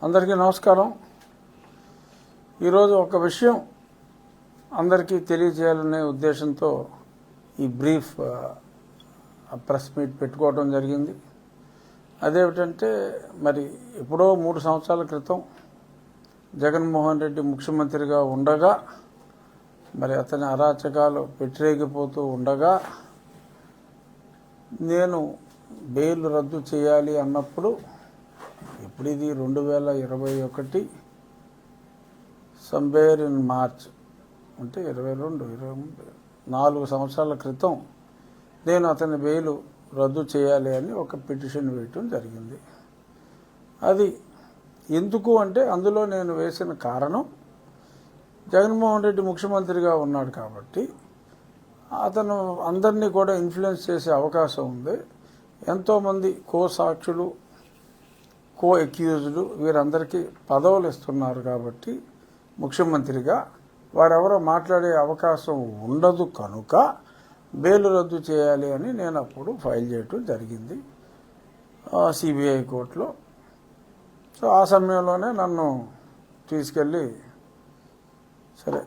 అందరికీ నమస్కారం. ఈరోజు ఒక విషయం అందరికీ తెలియజేయాలనే ఉద్దేశంతో ఈ బ్రీఫ్ ప్రెస్ మీట్ పెట్టుకోవడం జరిగింది. అదేమిటంటే మరి ఎప్పుడో 3 సంవత్సరాల క్రితం జగన్మోహన్ రెడ్డి ముఖ్యమంత్రిగా ఉండగా మరి అతని అరాచకాలు పెట్టిరేగిపోతూ ఉండగా నేను బెయిల్ రద్దు చేయాలి అన్నప్పుడు ఇప్పుడు ఇది 2021 సంవేర్ ఇన్ మార్చ్ అంటే 4 సంవత్సరాల క్రితం నేను అతని బెయిల్ రద్దు చేయాలి అని ఒక పిటిషన్ వేయటం జరిగింది. అది ఎందుకు అంటే అందులో నేను వేసిన కారణం జగన్మోహన్ రెడ్డి ముఖ్యమంత్రిగా ఉన్నాడు కాబట్టి అతను అందరినీ కూడా ఇన్ఫ్లుయెన్స్ చేసే అవకాశం ఉంది. ఎంతోమంది సాక్షులు అక్యూజ్డ్ వీరందరికీ పదవులు ఇస్తున్నారు కాబట్టి ముఖ్యమంత్రిగా వారెవరో మాట్లాడే అవకాశం ఉండదు కనుక బెయిల్ రద్దు చేయాలి అని నేను అప్పుడు ఫైల్ చేయటం జరిగింది సిబిఐ కోర్టులో. సో ఆ సమయంలోనే నన్ను తీసుకెళ్ళి సరే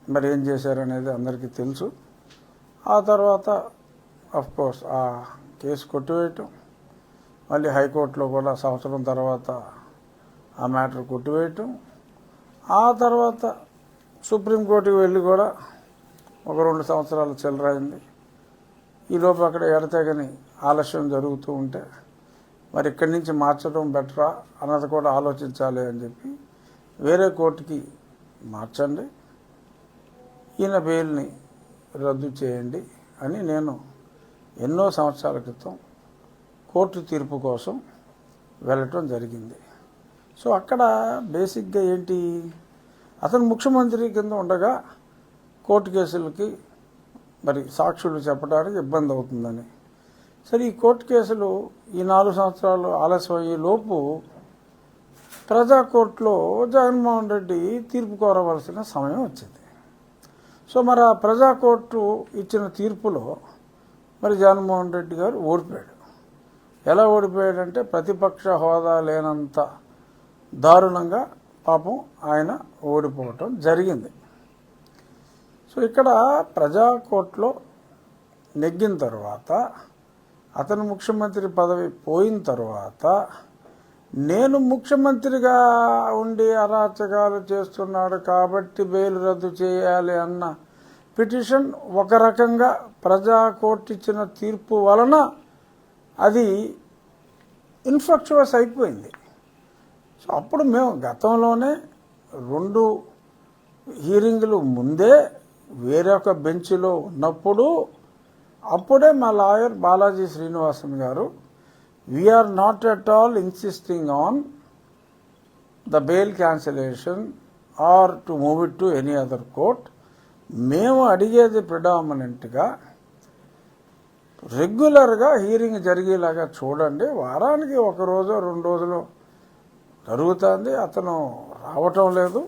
మరి ఏం చేశారనేది అందరికీ తెలుసు. ఆ తర్వాత అఫ్కోర్స్ ఆ కేసు కొట్టివేయటం, మళ్ళీ హైకోర్టులో కూడా సంవత్సరం తర్వాత ఆ మ్యాటర్ కొట్టివేయటం, ఆ తర్వాత సుప్రీంకోర్టుకి వెళ్ళి కూడా ఒక 2 సంవత్సరాలు చిల్లరైంది. ఈలోపు అక్కడ ఎడతెగని ఆలస్యం జరుగుతూ ఉంటే మరి ఇక్కడి నుంచి మార్చడం బెటరా అన్నది కూడా ఆలోచించాలి అని చెప్పి వేరే కోర్టుకి మార్చండి, ఈయన బెయిల్ని రద్దు చేయండి అని నేను ఎన్నో సంవత్సరాల క్రితం కోర్టు తీర్పు కోసం వెళ్ళటం జరిగింది. సో అక్కడ బేసిక్గా ఏంటి, అతను ముఖ్యమంత్రి కింద ఉండగా కోర్టు కేసులకి మరి సాక్షులు చెప్పడానికి ఇబ్బంది అవుతుందని. సరే ఈ కోర్టు కేసులు ఈ 4 సంవత్సరాలు ఆలస్యం అయ్యే లోపు ప్రజా కోర్టులో జగన్మోహన్ రెడ్డి తీర్పు కోరవలసిన సమయం వచ్చింది. సో మరి ఆ ప్రజా కోర్టు ఇచ్చిన తీర్పులో మరి జగన్మోహన్ రెడ్డి గారు ఓడిపోయాడు. ఎలా ఓడిపోయాడంటే ప్రతిపక్ష హోదా లేనంత దారుణంగా పాపం ఆయన ఓడిపోవటం జరిగింది. సో ఇక్కడ ప్రజా కోర్టులో నెగ్గిన తర్వాత అతను ముఖ్యమంత్రి పదవి పోయిన తర్వాత నేను ముఖ్యమంత్రిగా ఉండి అరాచకాలు చేస్తున్నాడు కాబట్టి బెయిల్ రద్దు చేయాలి అన్న పిటిషన్ ఒక రకంగా ప్రజా కోర్టు ఇచ్చిన తీర్పు వలన అది ఇన్ఫ్లక్చువస్ అయిపోయింది. సో అప్పుడు మేము గతంలోనే 2 హీరింగ్లు ముందే వేరొక బెంచ్లో ఉన్నప్పుడు అప్పుడే మా lawyer Balaji Srinivasan garu we are not at all insisting on the bail cancellation or to move it to any other court. మేము అడిగేది ప్రిడామినెంట్గా రెగ్యులర్గా హీరింగ్ జరిగేలాగా చూడండి. వారానికి 1 రోజు 2 రోజులు జరుగుతుంది, అతను రావటం లేదు.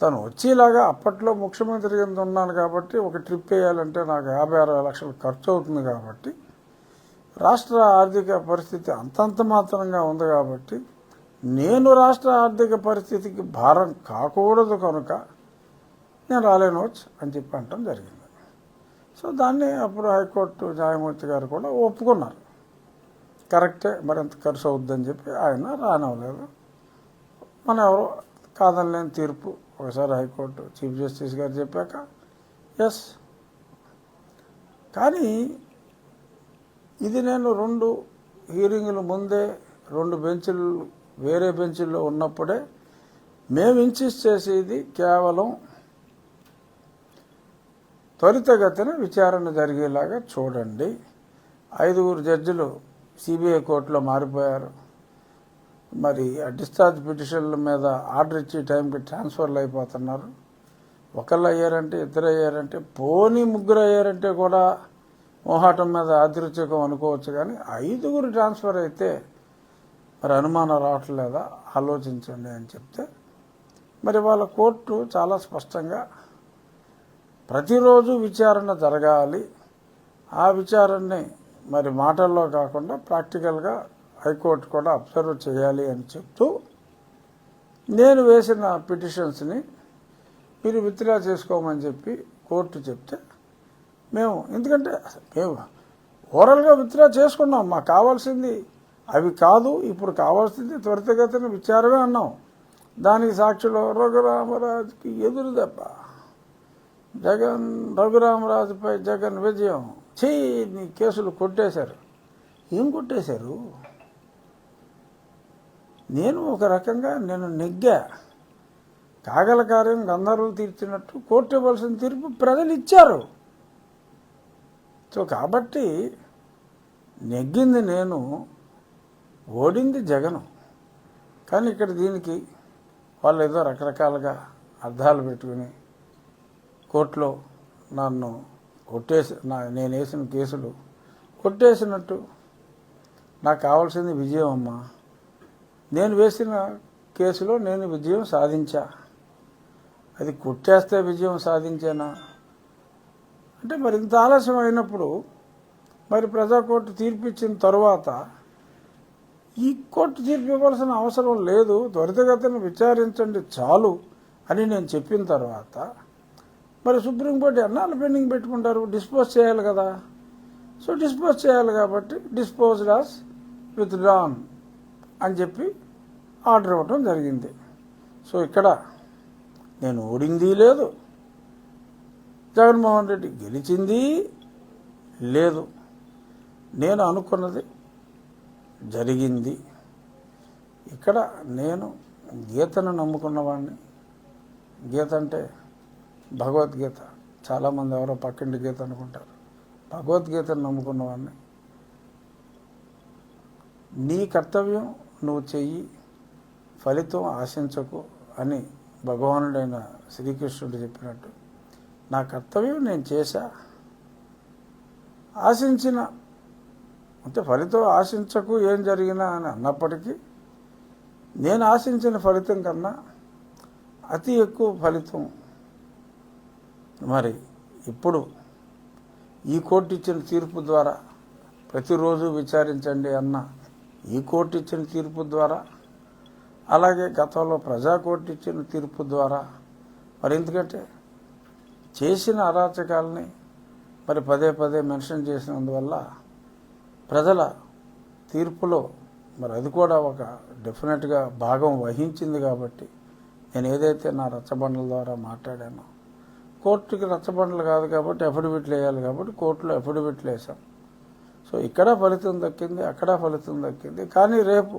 తను వచ్చేలాగా అప్పట్లో ముఖ్యమంత్రి కింద ఉన్నాను కాబట్టి ఒక ట్రిప్ వేయాలంటే నాకు 50-60 లక్షలు ఖర్చు అవుతుంది కాబట్టి రాష్ట్ర ఆర్థిక పరిస్థితి అంతంత మాత్రంగా ఉంది కాబట్టి నేను రాష్ట్ర ఆర్థిక పరిస్థితికి భారం కాకూడదు కనుక నేను రాలేనవచ్చు అని చెప్పి అనటం జరిగింది. సో దాన్ని అప్పుడు హైకోర్టు న్యాయమూర్తి గారు కూడా ఒప్పుకున్నారు, కరెక్టే, మరింత ఖర్చు అవుద్దని చెప్పి ఆయన రానివ్వలేదు. మన ఎవరో కాదనలేని తీర్పు ఒకసారి హైకోర్టు చీఫ్ జస్టిస్ గారు చెప్పాక ఎస్. కానీ ఇది నేను 2 హీరింగ్లు ముందే 2 బెంచులు వేరే బెంచుల్లో ఉన్నప్పుడే మేము ఇన్సిస్ట్ చేసేది కేవలం త్వరితగతిన విచారణ జరిగేలాగా చూడండి. 5 జడ్జిలు సిబిఐ కోర్టులో మారిపోయారు. మరి ఆ డిశ్చార్జ్ పిటిషన్ల మీద ఆర్డర్ ఇచ్చే టైంకి ట్రాన్స్ఫర్లు అయిపోతున్నారు. ఒకళ్ళు అయ్యారంటే 2 అయ్యారంటే పోనీ 3 అయ్యారంటే కూడా మోహాటం మీద ఆతిరుచ్యకం అనుకోవచ్చు. కానీ 5 ట్రాన్స్ఫర్ అయితే మరి అనుమానం రావట్లేదా, ఆలోచించండి అని చెప్తే మరి వాళ్ళ కోర్టు చాలా స్పష్టంగా ప్రతిరోజు విచారణ జరగాలి, ఆ విచారణని మరి మాటల్లో కాకుండా ప్రాక్టికల్గా హైకోర్టు కూడా అబ్జర్వ్ చేయాలి అని చెప్తూ నేను వేసిన పిటిషన్స్ని మీరు విత్డ్రా చేసుకోమని చెప్పి కోర్టు చెప్తే మేము, ఎందుకంటే మేము ఓవరాల్గా విత్డ్రా చేసుకున్నాం, మాకు కావాల్సింది అవి కాదు, ఇప్పుడు కావాల్సింది త్వరితగతిన విచారమే అన్నాం. దానికి సాక్షిలో రఘురామరాజుకి ఎదురు దెబ్బ, రఘురామరాజుపై జగన్ విజయం. నీ కేసులు కొట్టేశారు. ఏం కొట్టేశారు? నేను ఒక రకంగా నెగ్గా. కాగల కార్యం గంధర్వులు తీర్చినట్టు కోర్టు ఇవ్వాల్సిన తీర్పు ప్రజలు ఇచ్చారు. సో కాబట్టి నెగ్గింది నేను, ఓడింది జగను. కానీ ఇక్కడ దీనికి వాళ్ళు ఏదో రకరకాలుగా అర్థాలు పెట్టుకుని కోర్టులో నన్ను నేను వేసిన కేసులు కొట్టేసినట్టు. నాకు కావాల్సింది విజయం అమ్మా. నేను వేసిన కేసులో నేను విజయం సాధించా. అది కొట్టేస్తే విజయం సాధించానా అంటే మరి ఇంత ఆలస్యం అయినప్పుడు మరి ప్రజాకోర్టు తీర్పు ఇచ్చిన తరువాత ఈ కోర్టు తీర్పు ఇవ్వాల్సిన అవసరం లేదు, త్వరితగతిన విచారించండి చాలు అని నేను చెప్పిన తర్వాత మరి సుప్రీంకోర్టు ఎన్నాళ్ళు పెండింగ్ పెట్టుకుంటారు? డిస్పోజ్ చేయాలి కదా. సో డిస్పోజ్ చేయాలి కాబట్టి డిస్పోజ్డ్ యాజ్ విత్డ్రాన్ అని చెప్పి ఆర్డర్ ఇవ్వడం జరిగింది. సో ఇక్కడ నేను ఓడింది లేదు, జగన్మోహన్ రెడ్డి గెలిచింది లేదు. నేను అనుకున్నది జరిగింది. ఇక్కడ నేను గీతను నమ్ముకున్నవాడిని. గీత అంటే భగవద్గీత. చాలామంది ఎవరో పక్కింటి గీత అనుకుంటారు. భగవద్గీతను నమ్ముకున్నవాడిని. నీ కర్తవ్యం నువ్వు చెయ్యి, ఫలితం ఆశించకు అని భగవానుడైన శ్రీకృష్ణుడు చెప్పినట్టు నా కర్తవ్యం నేను చేశా. ఆశించిన అంటే ఫలితం ఆశించకు ఏం జరిగినా అని అన్నప్పటికీ నేను ఆశించిన ఫలితం కన్నా అతి ఎక్కువ ఫలితం మరి ఇప్పుడు ఈ కోర్టు ఇచ్చిన తీర్పు ద్వారా, ప్రతిరోజు విచారించండి అన్న ఈ కోర్టు ఇచ్చిన తీర్పు ద్వారా, అలాగే గతంలో ప్రజాకోర్టు ఇచ్చిన తీర్పు ద్వారా, మరి ఎందుకంటే చేసిన అరాచకాలని మరి పదే పదే మెన్షన్ చేసినందువల్ల ప్రజల తీర్పులో మరి అది కూడా ఒక డెఫినెట్గా భాగం వహించింది. కాబట్టి నేను ఏదైతే నా రచ్చబండల ద్వారా మాట్లాడానో, కోర్టుకి రచ్చబండలు కాదు కాబట్టి అఫిడవిట్లు వేయాలి కాబట్టి కోర్టులో అఫిడవిట్లు వేసాం. సో ఇక్కడ ఫలితం దక్కింది, అక్కడ ఫలితం దక్కింది. కానీ రేపు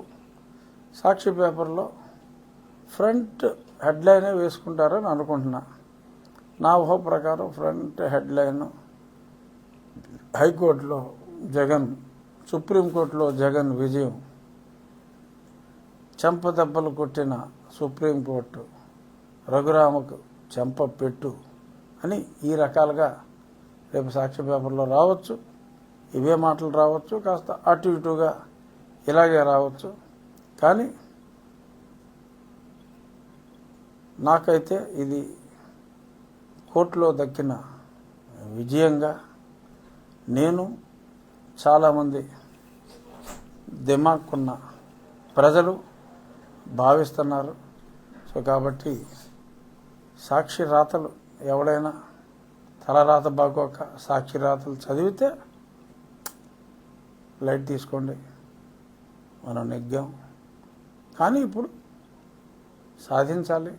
సాక్షి పేపర్లో ఫ్రంట్ హెడ్లైనే వేసుకుంటారని అనుకుంటున్నా. నా ఊహ ప్రకారం ఫ్రంట్ హెడ్లైన్ హైకోర్టులో జగన్, సుప్రీంకోర్టులో జగన్ విజయం, చెంప దెబ్బలు కొట్టిన సుప్రీంకోర్టు, రఘురామకు చెంప పెట్టు అని ఈ రకాలుగా రేపు సాక్షి పేపర్లో రావచ్చు. ఇవే మాటలు రావచ్చు, కాస్త అటు ఇటుగా ఇలాగే రావచ్చు. కానీ నాకైతే ఇది కోర్టులో దక్కిన విజయంగా నేను, చాలామంది దిమాక్కున్న ప్రజలు భావిస్తున్నారు. సో కాబట్టి సాక్షి రాతలు ఎవడైనా తలరాత బాగోక సాక్షి రాతలు చదివితే లైట్ తీసుకోండి, మనం నెగ్గాం. కానీ ఇప్పుడు సాధించాలి.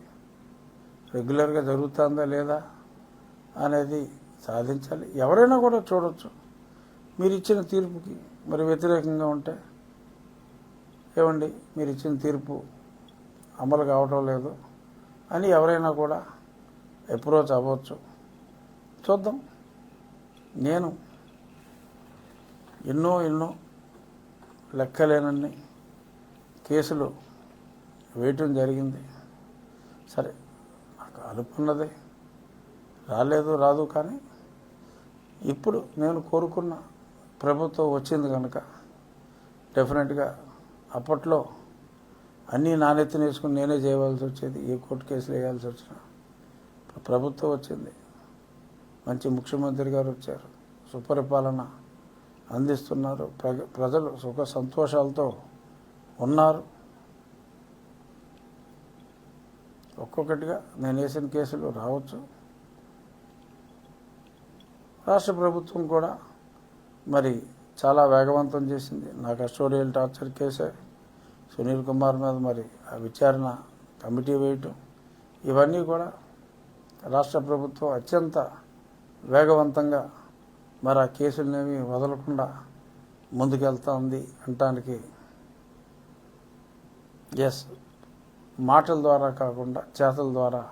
రెగ్యులర్గా జరుగుతుందా లేదా అనేది సాధించాలి. ఎవరైనా కూడా చూడొచ్చు. మీరు ఇచ్చిన తీర్పుకి మరి వ్యతిరేకంగా ఉంటే, ఏమండి మీరు ఇచ్చిన తీర్పు అమలు కావటం లేదు అని ఎవరైనా కూడా అప్రోచ్ అవ్వచ్చు. చూద్దాం. నేను ఎన్నో లెక్కలేనన్ని కేసులు వేయటం జరిగింది. సరే, నాకు అలుపున్నది రాదు. కానీ ఇప్పుడు నేను కోరుకున్న ప్రభుత్వం వచ్చింది కనుక డెఫినెట్గా, అప్పట్లో అన్నీ నాణ్యతను వేసుకుని నేనే చేయవలసి వచ్చేది, ఏ కోర్టు కేసులు వేయాల్సి వచ్చినా. ప్రభుత్వం వచ్చింది, మంచి ముఖ్యమంత్రి గారు వచ్చారు, సుపరిపాలన అందిస్తున్నారు. ప్రజలు సుఖ సంతోషాలతో ఉన్నారు. ఒక్కొక్కటిగా నేను వేసిన కేసులు రావచ్చు. రాష్ట్ర ప్రభుత్వం కూడా మరి చాలా వేగవంతం చేసింది. నా కస్టోడియల్ టార్చర్ కేసే సునీల్ కుమార్ మీద మరి ఆ విచారణ కమిటీ వేయటం, ఇవన్నీ కూడా రాష్ట్ర ప్రభుత్వం అత్యంత వేగవంతంగా మరి ఆ కేసులనేవి వదలకుండా ముందుకెళ్తా ఉంది అనటానికి మాటల ద్వారా కాకుండా చేతల ద్వారా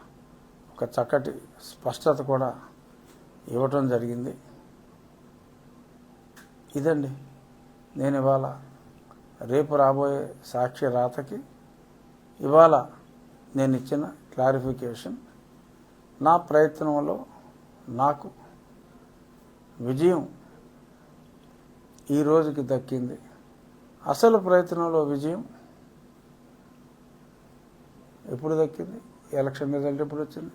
ఒక చక్కటి స్పష్టత కూడా ఇవ్వటం జరిగింది. ఇదండి నేను ఇవాళ రేపు రాబోయే సాక్షి రాతకి ఇవాళ నేను ఇచ్చిన క్లారిఫికేషన్. నా ప్రయత్నంలో నాకు విజయం ఈ రోజుకి దక్కింది. అసలు ప్రయత్నంలో విజయం ఎప్పుడు దక్కింది? ఎలక్షన్ రిజల్ట్ ఎప్పుడు వచ్చింది?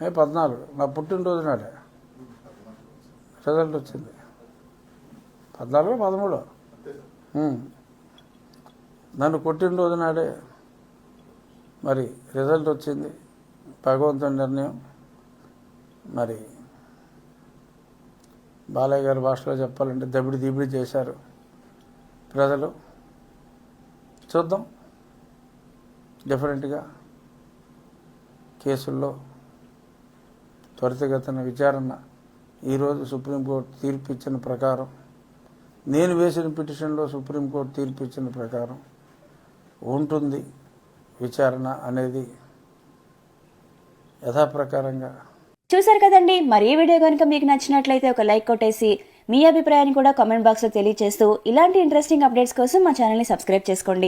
మే 14 నా పుట్టినరోజు నాడే రిజల్ట్ వచ్చింది. 14 13 నన్ను కొట్టినరోజు నాడే మరి రిజల్ట్ వచ్చింది. భగవంతుని నిర్ణయం. మరి బాలయ్య గారి భాషలో చెప్పాలంటే దబిడి చేశారు ప్రజలు. చూద్దాం. డెఫినెట్గా కేసుల్లో త్వరితగతిన విచారణ ఈరోజు సుప్రీంకోర్టు తీర్పు ఇచ్చిన ప్రకారం, నేను వేసిన పిటిషన్లో సుప్రీంకోర్టు తీర్పు ఇచ్చిన ప్రకారం ఉంటుంది విచారణ అనేది యథాప్రకారంగా. చూసారు కదండి. మరి ఈ వీడియో కనుక మీకు నచ్చినట్లయితే ఒక లైక్ కొట్టేసి మీ అభిప్రాయాన్ని కూడా కామెంట్ బాక్స్లో తెలియజేస్తూ ఇలాంటి ఇంట్రెస్టింగ్ అప్డేట్స్ కోసం మా ఛానల్ని సబ్స్క్రైబ్ చేసుకోండి.